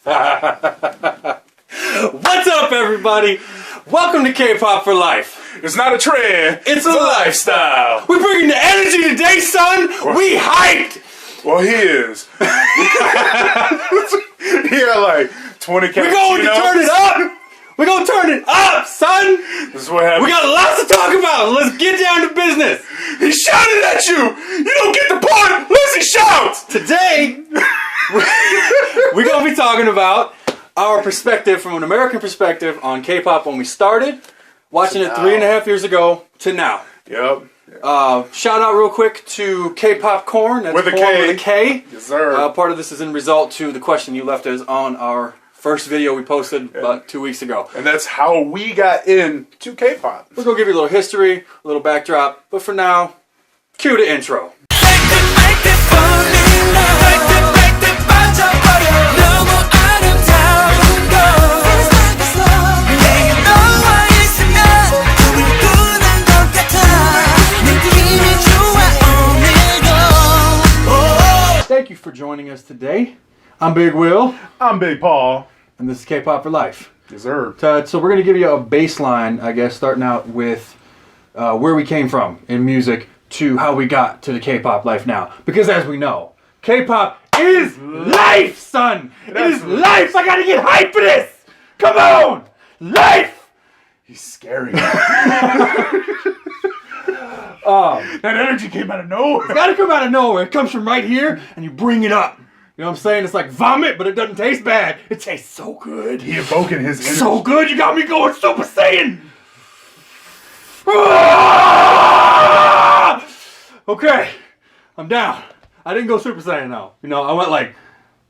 What's up, everybody? Welcome to K-Pop for Life. It's not a trend, It's a lifestyle. We're bringing the energy today, son. We hyped. Well, he is. He got like 20 cappuccinos. We're going to turn it up. We're going to turn it up, son. This is what happens. We got lots to talk about. Let's get down to business. He shouted at you. You don't get the point. Listen, shouts. Today, we're going to be talking about our perspective from an American perspective on K-pop when we started watching it 3.5 years ago to now. Yep. Shout out real quick to K-Pop Corn. That's With a Corn K. with a K. Yes, sir. Part of this is in result to the question you left us on our first video we posted about 2 weeks ago. And that's how we got into K-pop. We're going to give you a little history, a little backdrop, but for now, cue the intro. Thank you for joining us today. I'm Big Will. I'm Big Paul. And this is K-Pop for Life. Yes, sir. So we're going to give you a baseline, I guess, starting out with where we came from in music to how we got to the K-pop life now. Because as we know, K-pop is life, son! It is life! I gotta get hyped for this! Come on! Life! He's scary. That energy came out of nowhere. It's gotta come out of nowhere. It comes from right here, and you bring it up. You know what I'm saying? It's like vomit, but it doesn't taste bad. It tastes so good. He evoking his energy. So good, you got me going Super Saiyan! Okay, I'm down. I didn't go Super Saiyan though. You know, I went like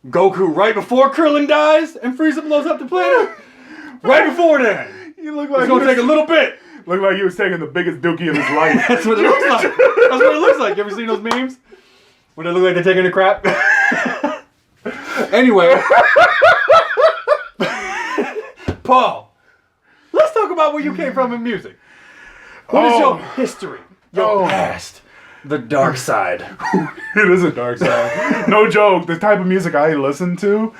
Goku right before Krillin dies and Frieza blows up the planet. Right before then. You look like It's gonna take a little bit. Look like he was taking the biggest dookie of his life. That's what it looks like. That's what it looks like. You ever seen those memes? When they look like they're taking a crap? Anyway. Paul, let's talk about where you came from in music. What is your history? Your past? The dark side. It is a dark side. No joke. The type of music I listened to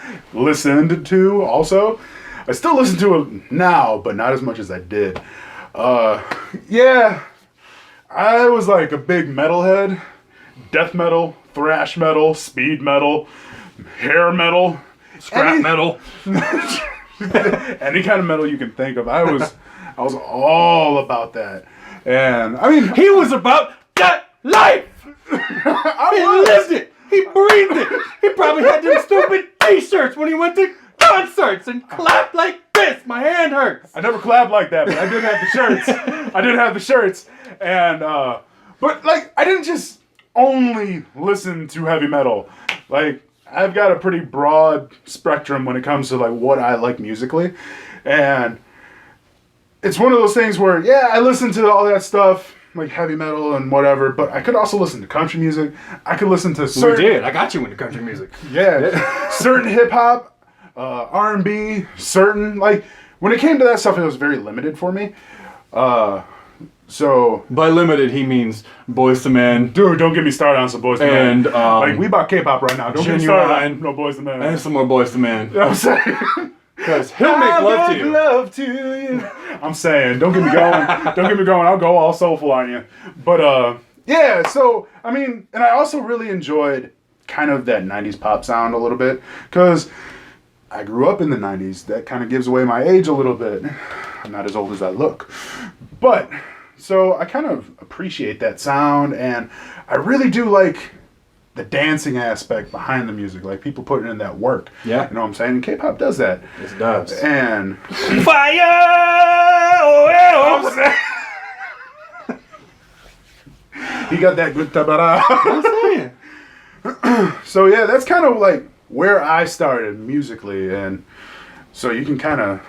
also. I still listen to it now, but not as much as I did. Yeah. I was like a big metalhead. Death metal, thrash metal, speed metal, hair metal, Scrap metal. any kind of metal you can think of. I was all about that. And I mean, He was about that life. He lived it. He breathed it. He probably had them stupid t-shirts when he went to concerts and clapped like this. My hand hurts. I never clapped like that, but I did have the shirts. And but like I didn't just only listen to heavy metal. Like I've got a pretty broad spectrum when it comes to like what I like musically. And it's one of those things where I listen to all that stuff, like heavy metal and whatever, but I could also listen to country music. I could listen to certain... We did. I got you into country music. Yeah. Certain hip-hop, R&B, certain... Like, when it came to that stuff, it was very limited for me. So... By limited, he means Boyz II Men. Dude, don't get me started on some Boyz II Men. And, like, we bought K-pop right now. Don't get me started on no Boyz II Men. And some more Boyz II Men. You know what I'm saying? Because he'll make love to you. Love to you. I'm saying, don't get me going. Don't get me going. I'll go all soulful on you. But yeah. So I mean, and I also really enjoyed kind of that '90s pop sound a little bit because I grew up in the '90s. That kind of gives away my age a little bit. I'm not as old as I look, but so I kind of appreciate that sound, and I really do like the dancing aspect behind the music, like people putting in that work. Yeah. You know what I'm saying? And K-pop does that. Yes, it does. And Fire! he got that good tabara. I'm saying. So yeah, that's kind of like where I started musically, and so you can kind of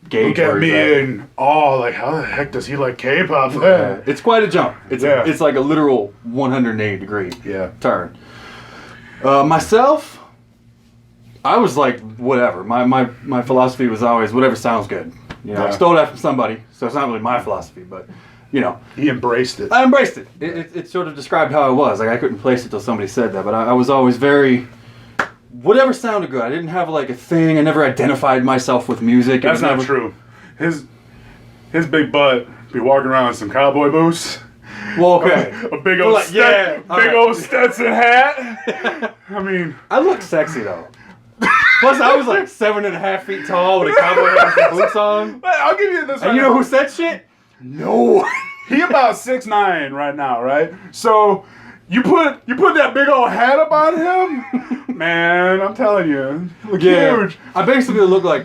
Gauge look at where me he's at. and like, how the heck does he like K-pop? Yeah. It's quite a jump. It's Yeah. it's like a literal 180 degree Yeah. turn. Myself, I was like whatever. My philosophy was always whatever sounds good. You know, I Yeah. stole that from somebody, so it's not really my philosophy, but you know, He embraced it. I embraced it. It sort of described how I was. Like I couldn't place it till somebody said that, but I was always very whatever sounded good. I didn't have like a thing. I never identified myself with music. That's not true. His big butt be walking around with some cowboy boots. Well, okay. A big old old Stetson hat. I mean, I look sexy though. Plus, I was like 7.5 feet tall with a cowboy hat and boots on. I'll give you this. And you know who said shit? No. He about 6'9" right now, right? So you put that big old hat up on him, man. I'm telling you, look huge. I basically look like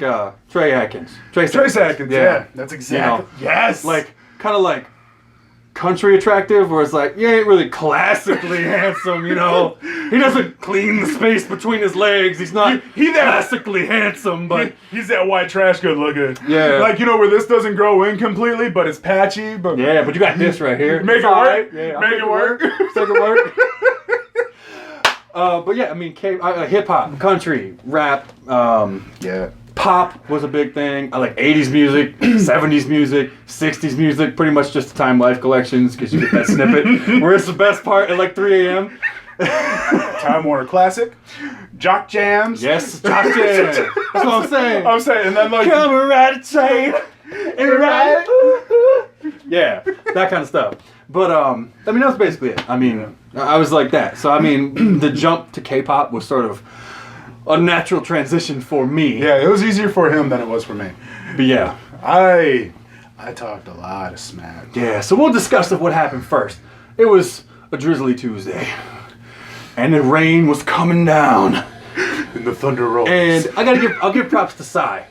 Trey Atkins. Trace Atkins. Yeah, that's exactly. You know, yes. Like kind of like country attractive, where it's like he ain't really classically handsome. You know, he doesn't clean the space between his legs. He's not classically handsome, but he's that white trash good looking. Yeah, like you know where this doesn't grow in completely, but it's patchy. But yeah, but you got this right here. Make it work. Yeah, make it work. Make it work. But yeah, I mean, hip hop, country, rap. Yeah. Pop was a big thing. I like 80s music, 70s music, 60s music, pretty much just the Time Life collections because you get that snippet where it's the best part at like 3 a.m. Time Warner Classic, Jock Jams. Yes, Jock Jams. That's what I'm saying. And then like come and ride a train and ride. Yeah, that kind of stuff. But I mean, that was basically it. I mean, I was like that. So I mean, the jump to K-pop was sort of a natural transition for me. Yeah, it was easier for him than it was for me. But yeah, I talked a lot of smack. Yeah, so we'll discuss what happened first. It was a drizzly Tuesday, and the rain was coming down, and the thunder rolls. And I'll give props to Psy,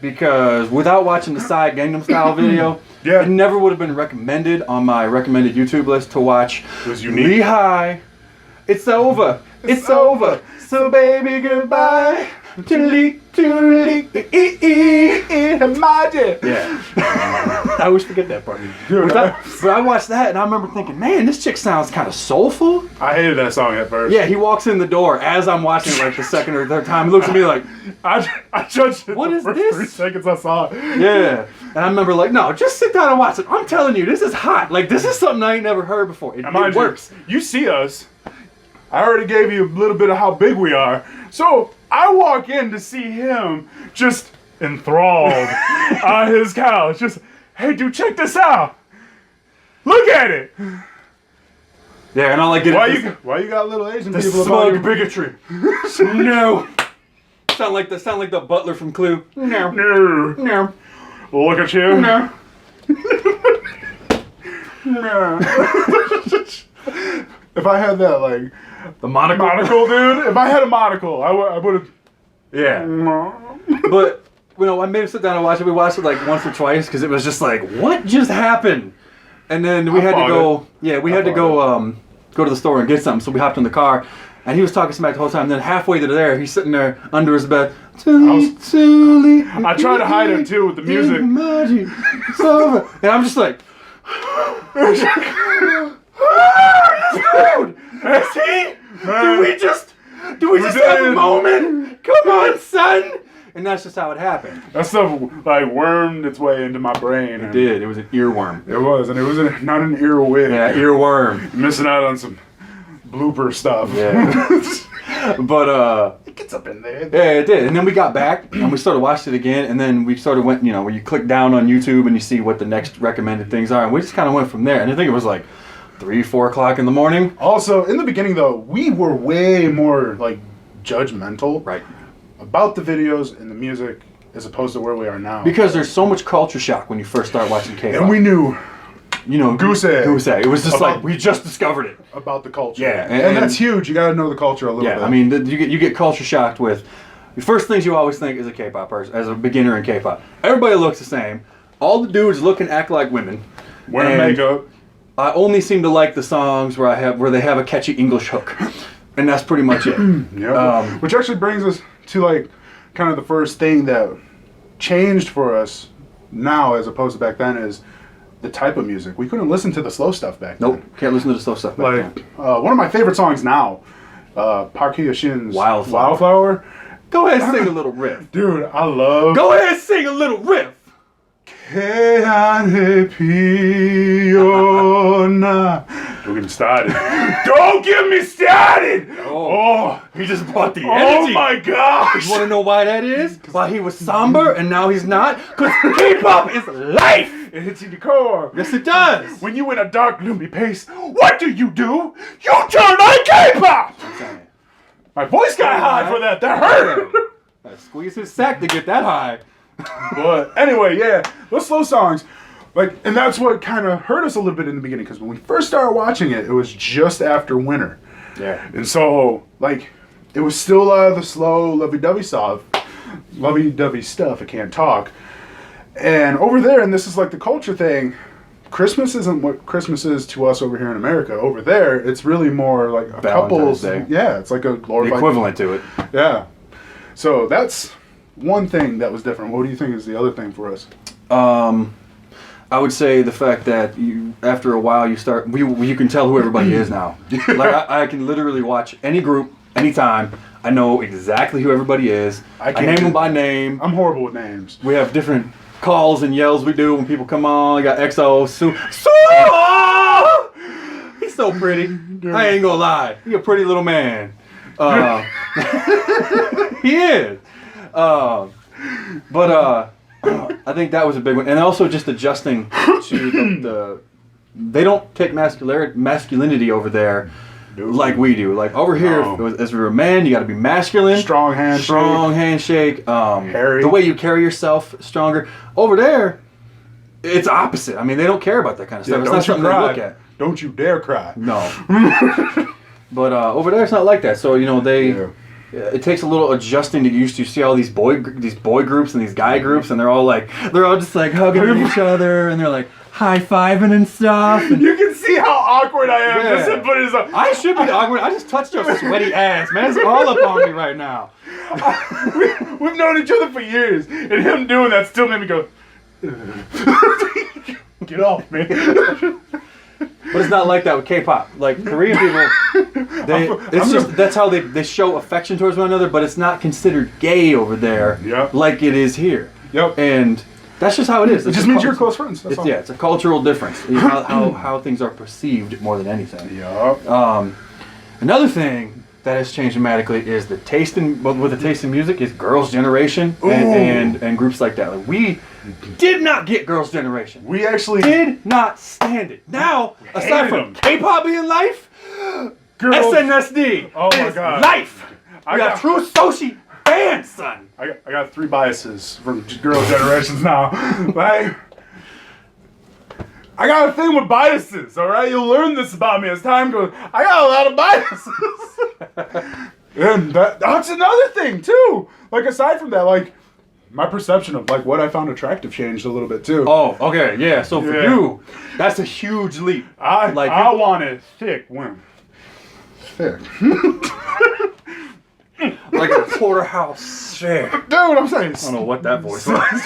because without watching the Psy Gangnam Style video, it never would have been recommended on my recommended YouTube list to watch. It was unique. Lehigh, it's over. It's over. So baby, goodbye. Yeah. I always forget that part. But I watched that and I remember thinking, man, this chick sounds kind of soulful. I hated that song at first. Yeah, he walks in the door as I'm watching like the second or third time. He looks at me like, I judged it what the is first this? 3 seconds I saw it. Yeah. And I remember like, no, just sit down and watch it. I'm telling you, this is hot. Like, this is something I ain't never heard before. It works. You see us. I already gave you a little bit of how big we are. So I walk in to see him just enthralled on his couch. Just, hey, dude, check this out. Look at it. Yeah, and all I get why you got little Asian the people smug about bigotry. No. Sound like the butler from Clue. No. Look at you. No. No. If I had that, like, the monocle, dude. If I had a monocle, I would have. Yeah. But I made him sit down and watch it. We watched it like once or twice because it was just like, what just happened? And then we had to go. Yeah, we had to go to the store and get something. So we hopped in the car, and he was talking smack the whole time. And then halfway to there, he's sitting there under his bed. I tried to hide it too with the music. It's over. And I'm just like. Dude, do we just have a moment? Come on, son. And that's just how it happened. That stuff like wormed its way into my brain. It did. It was an earworm. It was, and it was not an earwig. Yeah, earworm. Missing out on some blooper stuff. Yeah. But it gets up in there. Yeah, it did. And then we got back and we started watching it again, and then we sort of went, where you click down on YouTube and you see what the next recommended things are, and we just kind of went from there. And I think it was like 3-4 o'clock in the morning. Also, in the beginning though, we were way more like judgmental, right, about the videos and the music as opposed to where we are now. Because there's so much culture shock when you first start watching K-pop. And we knew, goose egg. It was just like we just discovered it about the culture. Yeah, and that's huge. You got to know the culture a little bit. Yeah, I mean, you get culture shocked with the first things you always think as a K-pop person, as a beginner in K-pop. Everybody looks the same. All the dudes look and act like women. Wearing makeup. I only seem to like the songs where they have a catchy English hook, and that's pretty much it. Yeah. Which actually brings us to like kind of the first thing that changed for us now as opposed to back then is the type of music. We couldn't listen to the slow stuff back then. Nope, can't listen to the slow stuff back then. One of my favorite songs now, Park Hyo-shin's Wildflower. Go ahead and sing a little riff. Dude, I love... Go ahead and sing a little riff. 태양의 피어나 Don't get me started. Don't get me started! Oh, he just brought the energy. Oh my gosh! You want to know why that is? Why he was somber and now he's not? Because K-pop is life! It hits you in the core. Yes, it does. When you in a dark, gloomy place, what do? You turn on K-pop! My voice got high for that. That hurt! I squeeze his sack to get that high. But anyway, yeah, those slow songs. Like, and that's what kind of hurt us a little bit in the beginning, because when we first started watching it, it was just after winter. Yeah. And so, like, it was still the slow, lovey-dovey stuff. I can't talk. And over there, and this is like the culture thing, Christmas isn't what Christmas is to us over here in America. Over there, it's really more like a couple's Day. Yeah, it's like a glorified... The equivalent to it. Yeah. So that's one thing that was different. What do you think is the other thing for us? I would say the fact that after a while you can tell who everybody is now. Like I can literally watch any group, anytime. I know exactly who everybody is. I name them by name. I'm horrible with names. We have different calls and yells we do when people come on. We got EXO, he's so pretty. I ain't gonna lie. He a pretty little man. He is. I think that was a big one, and also just adjusting to they don't take masculinity over there like we do. Like over here, as you're a man, you got to be masculine, strong handshake, hairy. The way you carry yourself, stronger. Over there, it's opposite. I mean, they don't care about that kind of stuff. It's not something they look at. Don't you dare cry. No. But over there, it's not like that. So it takes a little adjusting to get used to. You see all these boy groups and these guy groups, and they're all just like hugging each other, and they're like high-fiving and stuff. And you can see how awkward I am. Yeah. I should be awkward. I just touched your sweaty ass, man. It's all up on me right now. We've known each other for years, and him doing that still made me go, get off me. But it's not like that with K-pop. Like Korean people, that's how they show affection towards one another. But it's not considered gay over there, like it is here. Yep. And that's just how it is. It just means you're close friends. That's all. Yeah, it's a cultural difference. How things are perceived more than anything. Yep. Another thing that has changed dramatically is the taste in music is Girls' Generation and groups like that. Like we did not get Girls' Generation. We actually did not stand it. Now, aside from K-pop being life, SNSD is life. We got true Soshi fans, son. I got 3 biases from Girls' Generations now. Like, I got a thing with biases, all right? You'll learn this about me as time goes. I got a lot of biases. And that's another thing, too. Like, aside from that, like, my perception of, like, what I found attractive changed a little bit, too. Oh, okay, yeah. So for you, that's a huge leap. I wanted thick women. Thick. Like a porterhouse share. Dude, I'm saying. I don't know what that voice was.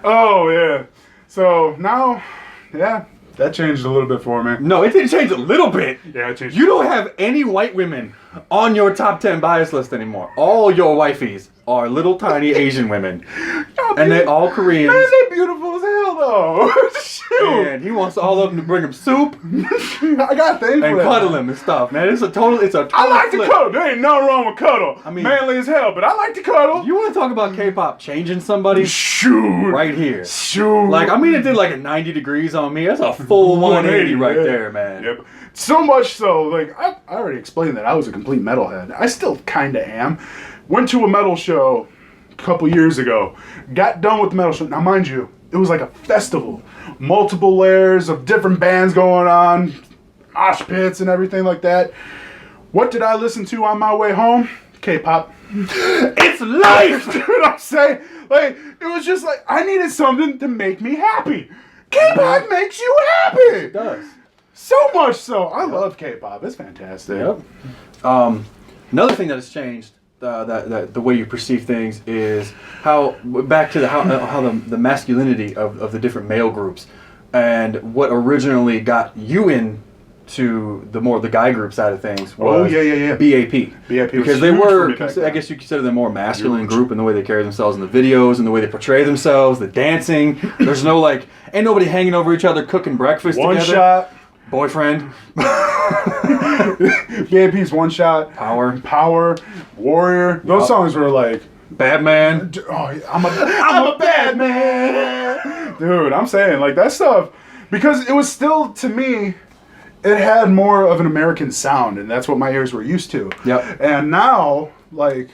Oh, yeah. So now, that changed a little bit for me. No, it didn't change a little bit. Yeah, it changed. You don't have any white women on your top 10 bias list anymore. All your wifeys are little tiny Asian women. And they all Koreans. Man, they beautiful as hell, though. Shoot. And he wants all of them to bring him soup. I got things for and that. cuddle him and stuff, man. It's a total I like flip. to cuddle. There ain't nothing wrong with cuddle. I mean, manly as hell, but I like to cuddle. You want to talk about K-pop changing somebody? Shoot. Right here. Shoot. Like, I mean, it did like a 90 degrees on me. That's a full 180 right there, man. Yep. So much so, like, I already explained that I was a complete metalhead. I still kind of am. Went to a metal show a couple years ago. Got done with the metal show. Now, mind you, it was like a festival. Multiple layers of different bands going on. Mosh pits and everything like that. What did I listen to on my way home? K-pop. It's life! Dude, I'm saying, like, it was just like, I needed something to make me happy. K-pop makes you happy! It does. So much so. I love K-pop. It's fantastic. Yep. Another thing that has changed, that the way you perceive things, is how the masculinity of the different male groups, and what originally got you in to the guy group side of things Oh, was yeah. BAP. BAP was Because they huge for were, me back I then. guess you consider them more masculine Huge. group in the way they carry themselves in the videos and the way they portray themselves, the dancing. There's no like, ain't nobody hanging over each other cooking breakfast One together. shot. Boyfriend. BAP's One Shot. Power. Warrior. Those Yup. songs were like, Bad Man. oh, I'm a bad man. Dude, I'm saying, like, that stuff, because it was still, to me, it had more of an American sound, and that's what my ears were used to. Yep. And now, like,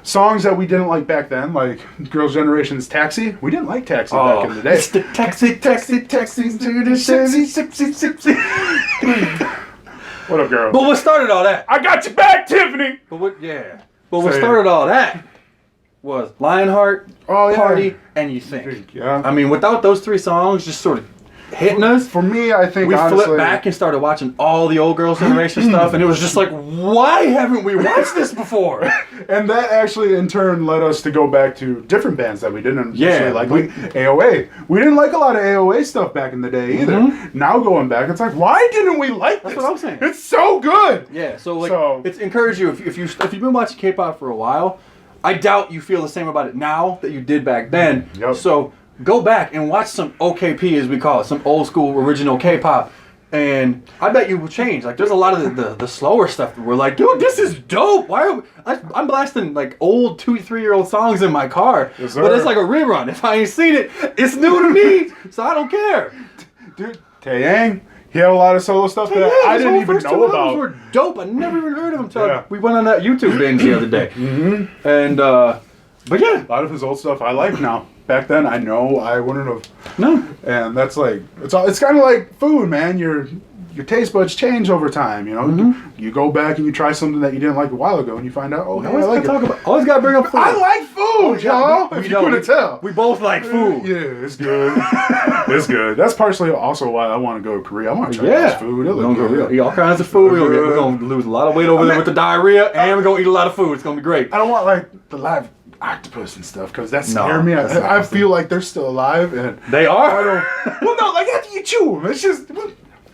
songs that we didn't like back then, like Girls' Generation's Taxi, we didn't like Taxi back in the day. It's the taxi to the sipsy. What up, girl? But what started all that? I got your back, Tiffany! But what Say it. started all that was Lionheart, Oh, yeah. Party, and You Think. Yeah. I mean, without those three songs just sort of hitting us, For me, I think, we honestly, flipped back and started watching all the old Girls' Generation stuff, and it was just like, why haven't we watched this before? and that actually, in turn, led us to go back to different bands that we didn't Yeah, like AOA. We didn't like a lot of AOA stuff back in the day either. Now going back, it's like, why didn't we like this? That's what I'm saying. It's so good. Yeah, so like, So- it's encouraged you if you've been watching K-pop for a while, I doubt you feel the same about it now that you did back then. Yep. So go back and watch some OKP, as we call it, some old school original K-pop, and I bet you will change. Like, there's a lot of the slower stuff that we're like, dude, this is dope. Why are we, I'm blasting like old 2-3-year-old songs in my car, Yes, but sir. it's like a rerun. If I ain't seen it, it's new to me, so I don't care. Dude, Taeyang, he had a lot of solo stuff that I his didn't whole even first know two albums about. were dope. I never even heard of them until Yeah. we went on that YouTube binge the other day. And but yeah, A lot of his old stuff I like now. Back then, I know I wouldn't have. no, And that's like, it's kind of like food, man. Your taste buds change over time, you know? You go back and you try something that you didn't like a while ago and you find out, oh, hey, I like it. Always gotta bring up food. I like food, y'all. we If you know, couldn't tell. we both like food. Yeah, it's good. It's good. That's partially also why I want to go to Korea. I want to try Yeah, this food. It we're look gonna good. eat all kinds of food. We're gonna lose a lot of weight over there with the diarrhea, and we're gonna eat a lot of food. It's gonna be great. I don't want like the live octopus and stuff because that No, scared me. that's not I awesome. feel like they're still alive and They I are. don't. Well, no, like after you chew them, it's just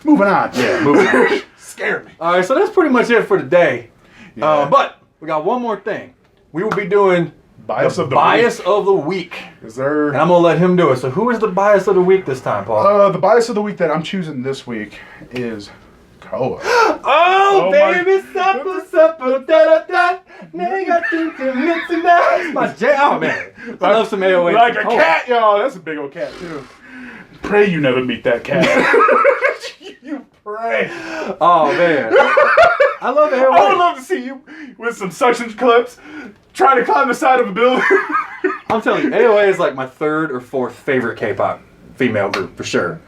moving on. Yeah, moving on. Scared me. All right, so that's pretty much it for today. Yeah. But we got one more thing. We will be doing Bias of the bias week. of the week, Is there? and I'm gonna let him do it. So who is the bias of the week this time, Paul? The bias of the week that I'm choosing this week is Koa. Oh, Oh, baby, supper, supper, da da da. Nigga, think you're mixing now. It's my jam. Oh, man. I love some AOA. Like a cat, y'all. That's a big old cat too. Pray you never meet that cat. You pray. Oh, man. I love AOA. I would love to see you with some suction clips trying to climb the side of a building. I'm telling you, AOA is like my third or fourth favorite K-pop female group, for sure.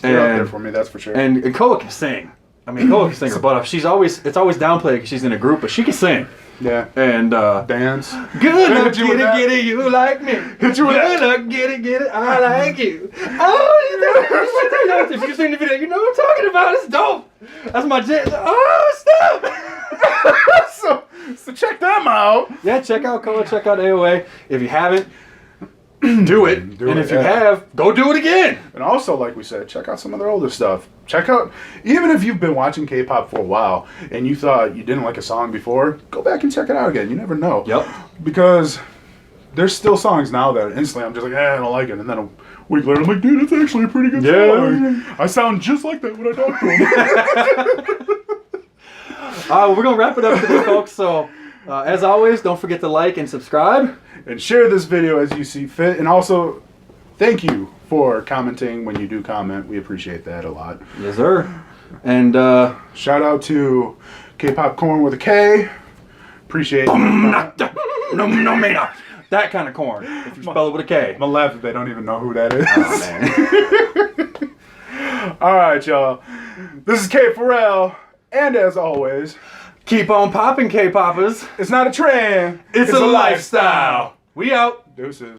They're up there for me, that's for sure. And Koa can sing. I mean, Koa can sing her butt off. It's always downplayed because she's in a group, but she can sing. Yeah. And Dance. good luck, Hit you with that. get it, you like me. Hit you with Good that. luck, get it, I like you. Oh, if you seen the video, you know what I'm talking about. It's dope. That's my jam. Oh, stop. So check them out. Yeah, check out Koa, check out AOA. If you haven't, do it. Do and it, if you yeah. have, go do it again. And also, like we said, check out some of their older stuff. Check out, even if you've been watching K-pop for a while and you thought you didn't like a song before, go back and check it out again. You never know. Yep. Because there's still songs now that instantly I'm just like, I don't like it. And then a week later, I'm like, dude, it's actually a pretty good song. I sound just like that when I talk to them. We're going to wrap it up today, folks. So, as always, don't forget to like and subscribe. And share this video as you see fit. And also, thank you for commenting when you do comment. We appreciate that a lot. Yes, sir. And Shout out to K-Pop Corn with a K. Appreciate it. that kind of corn, if you spell it with a K. I'm gonna laugh if they don't even know who that is. Oh, man. All right, y'all. This is K Pharrell, and as always, Keep on popping, K-poppers. it's not a trend. It's a lifestyle. We out. Deuces.